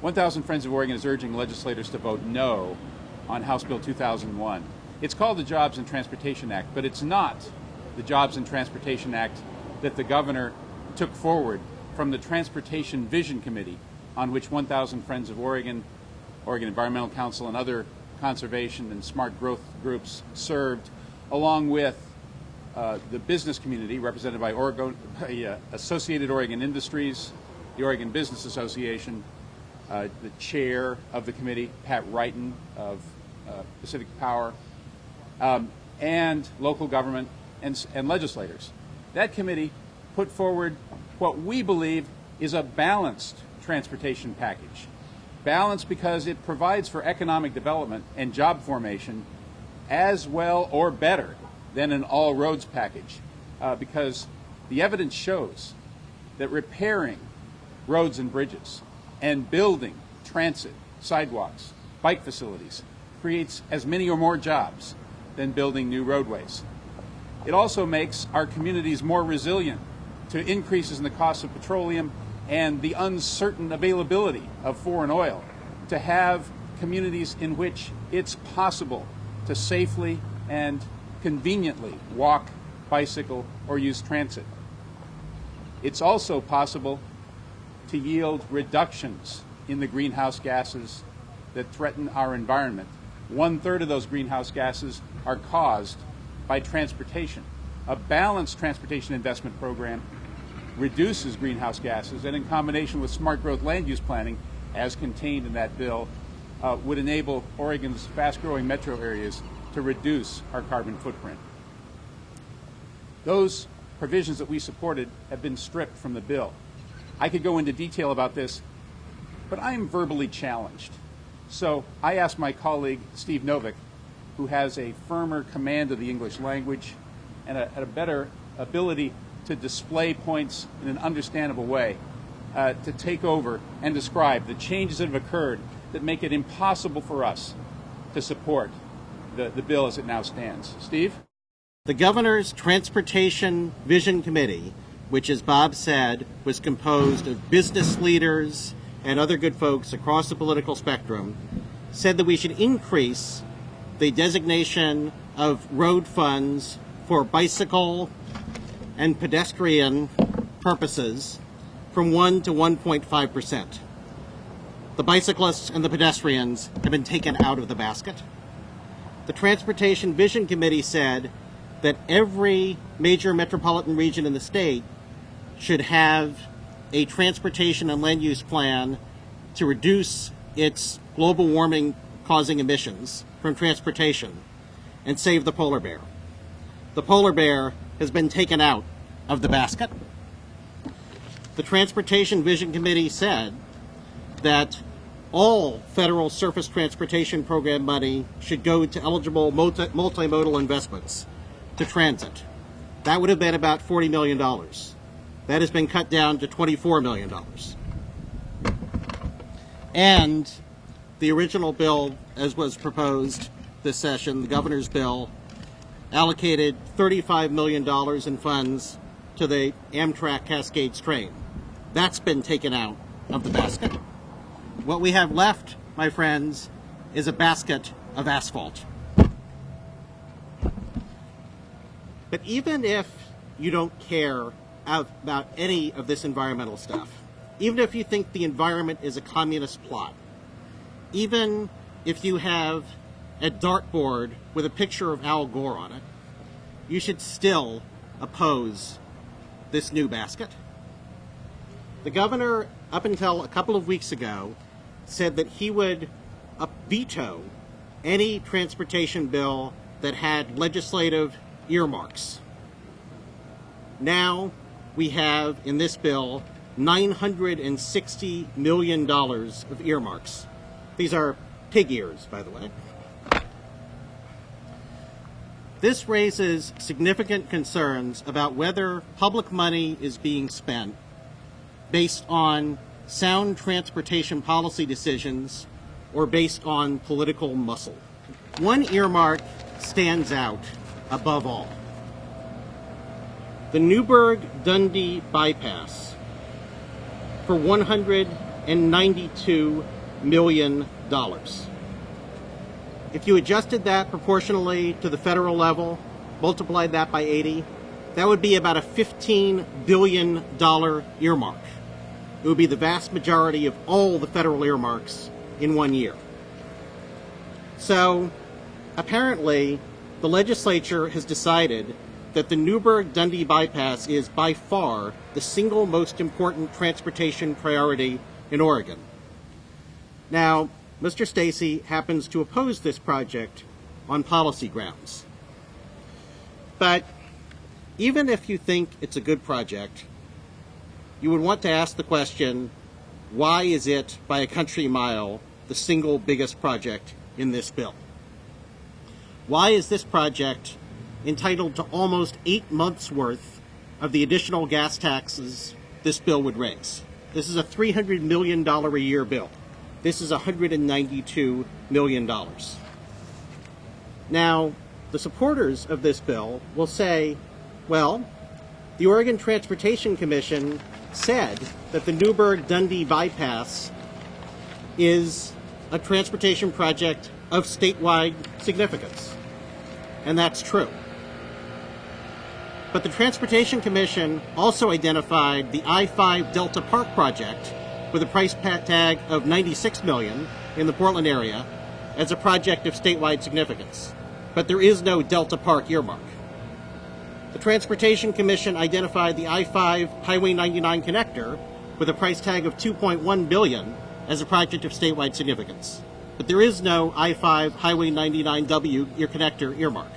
1,000 Friends of Oregon is urging legislators to vote no on House Bill 2001. It's called the Jobs and Transportation Act, but it's not the Jobs and Transportation Act that the governor took forward from the Transportation Vision Committee, on which 1,000 Friends of Oregon, Oregon Environmental Council, and other conservation and smart growth groups served, along with the business community represented by Associated Oregon Industries, the Oregon Business Association, the chair of the committee, Pat Wrighton of Pacific Power, and local government and legislators. That committee put forward what we believe is a balanced transportation package. Balanced because it provides for economic development and job formation as well or better than an all roads package, because the evidence shows that repairing roads and bridges and building transit, sidewalks, bike facilities creates as many or more jobs than building new roadways. It also makes our communities more resilient to increases in the cost of petroleum and the uncertain availability of foreign oil, to have communities in which it's possible to safely and conveniently walk, bicycle, or use transit. It's also possible to yield reductions in the greenhouse gases that threaten our environment. 1/3 of those greenhouse gases are caused by transportation. A balanced transportation investment program reduces greenhouse gases, and in combination with smart growth land use planning, as contained in that bill, would enable Oregon's fast-growing metro areas to reduce our carbon footprint. Those provisions that we supported have been stripped from the bill. I could go into detail about this, but I am verbally challenged. So I asked my colleague, Steve Novick, who has a firmer command of the English language and a better ability to display points in an understandable way, to take over and describe the changes that have occurred that make it impossible for us to support the bill as it now stands. Steve? The governor's Transportation Vision Committee, which, as Bob said, was composed of business leaders and other good folks across the political spectrum, said that we should increase the designation of road funds for bicycle and pedestrian purposes from 1 to 1.5%. The bicyclists and the pedestrians have been taken out of the basket. The Transportation Vision Committee said that every major metropolitan region in the state should have a transportation and land use plan to reduce its global warming causing emissions from transportation and save the polar bear. The polar bear has been taken out of the basket. The Transportation Vision Committee said that all federal surface transportation program money should go to eligible multimodal investments to transit. That would have been about $40 million. That has been cut down to $24 million. And the original bill, as was proposed this session, the governor's bill, allocated $35 million in funds to the Amtrak Cascades train. That's been taken out of the basket. What we have left, my friends, is a basket of asphalt. But even if you don't care about any of this environmental stuff, even if you think the environment is a communist plot, even if you have a dartboard with a picture of Al Gore on it, you should still oppose this new basket. The governor, up until a couple of weeks ago, said that he would veto any transportation bill that had legislative earmarks. Now we have, in this bill, $960 million of earmarks. These are pig ears, by the way. This raises significant concerns about whether public money is being spent based on sound transportation policy decisions or based on political muscle. One earmark stands out above all. The Newburgh-Dundee bypass for $150 $192 million. If you adjusted that proportionally to the federal level, multiplied that by 80, that would be about a $15 billion earmark. It would be the vast majority of all the federal earmarks in 1 year. So, apparently, the legislature has decided that the Newburgh-Dundee bypass is by far the single most important transportation priority in Oregon. Now, Mr. Stacey happens to oppose this project on policy grounds. But even if you think it's a good project, you would want to ask the question, why is it, by a country mile, the single biggest project in this bill? Why is this project entitled to almost 8 months' worth of the additional gas taxes this bill would raise? This is a $300 million a year bill. This is $192 million. Now, the supporters of this bill will say, well, the Oregon Transportation Commission said that the Newburgh-Dundee bypass is a transportation project of statewide significance. And that's true. But the Transportation Commission also identified the I-5 Delta Park project with a price tag of $96 million in the Portland area as a project of statewide significance. But there is no Delta Park earmark. The Transportation Commission identified the I-5 Highway 99 connector with a price tag of $2.1 billion as a project of statewide significance. But there is no I-5 Highway 99W connector earmark.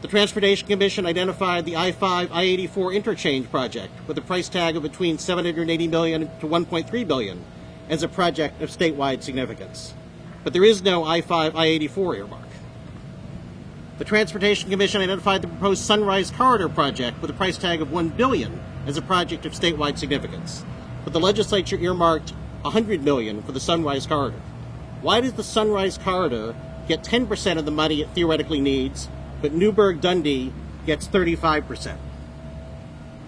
The Transportation Commission identified the I-5 I-84 interchange project with a price tag of between $780 million to $1.3 billion as a project of statewide significance. But there is no I-5 I-84 earmark. The Transportation Commission identified the proposed Sunrise Corridor project with a price tag of $1 billion as a project of statewide significance. But the legislature earmarked $100 million for the Sunrise Corridor. Why does the Sunrise Corridor get 10% of the money it theoretically needs, but Newburgh-Dundee gets 35%?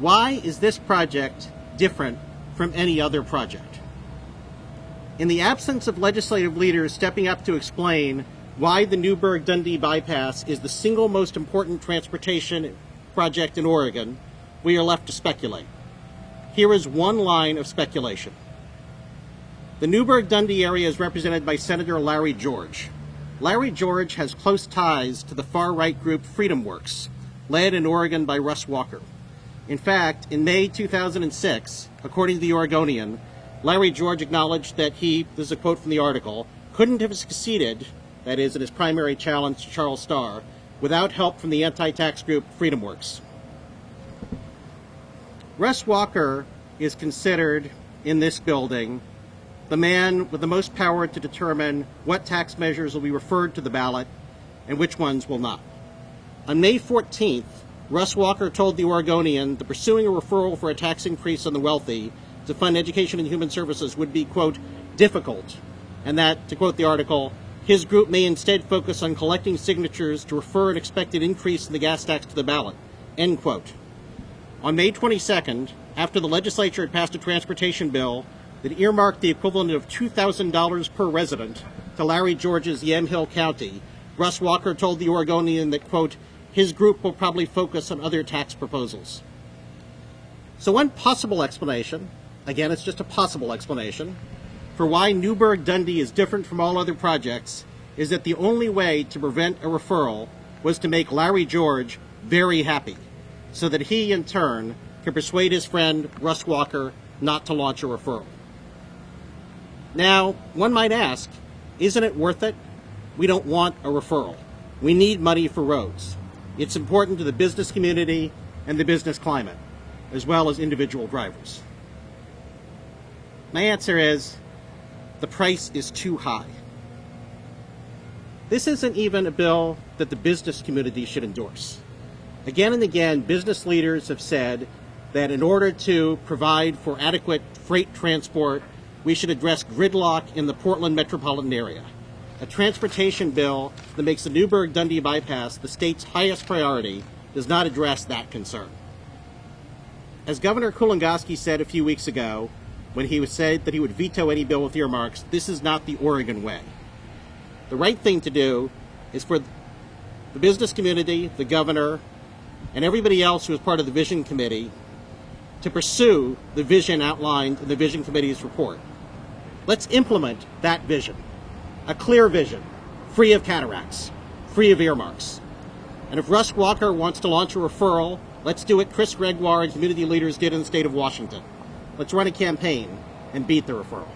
Why is this project different from any other project? In the absence of legislative leaders stepping up to explain why the Newburgh-Dundee bypass is the single most important transportation project in Oregon, we are left to speculate. Here is one line of speculation. The Newburgh-Dundee area is represented by Senator Larry George. Larry George has close ties to the far-right group Freedom Works, led in Oregon by Russ Walker. In fact, in May 2006, according to the Oregonian, Larry George acknowledged that he, this is a quote from the article, couldn't have succeeded, that is, in his primary challenge to Charles Starr, without help from the anti-tax group Freedom Works. Russ Walker is considered, in this building, the man with the most power to determine what tax measures will be referred to the ballot and which ones will not. On May 14th, Russ Walker told the Oregonian that pursuing a referral for a tax increase on the wealthy to fund education and human services would be, quote, difficult, and that, to quote the article, his group may instead focus on collecting signatures to refer an expected increase in the gas tax to the ballot, end quote. On May 22nd, after the legislature had passed a transportation bill that earmarked the equivalent of $2,000 per resident to Larry George's Yamhill County, Russ Walker told the Oregonian that, quote, his group will probably focus on other tax proposals. So one possible explanation, again it's just a possible explanation, for why Newburgh-Dundee is different from all other projects is that the only way to prevent a referral was to make Larry George very happy, so that he, in turn, could persuade his friend Russ Walker not to launch a referral. Now, one might ask, isn't it worth it? We don't want a referral. We need money for roads. It's important to the business community and the business climate, as well as individual drivers. My answer is, the price is too high. This isn't even a bill that the business community should endorse. Again and again, business leaders have said that in order to provide for adequate freight transport, we should address gridlock in the Portland metropolitan area. A transportation bill that makes the Newburgh-Dundee bypass the state's highest priority does not address that concern. As Governor Kulongoski said a few weeks ago, when he said that he would veto any bill with earmarks. This is not the Oregon way. The right thing to do is for the business community, the governor, and everybody else who is part of the Vision Committee to pursue the vision outlined in the Vision Committee's report. Let's implement that vision, a clear vision, free of cataracts, free of earmarks. And if Russ Walker wants to launch a referral, let's do what Chris Gregoire and community leaders did in the state of Washington. Let's run a campaign and beat the referral.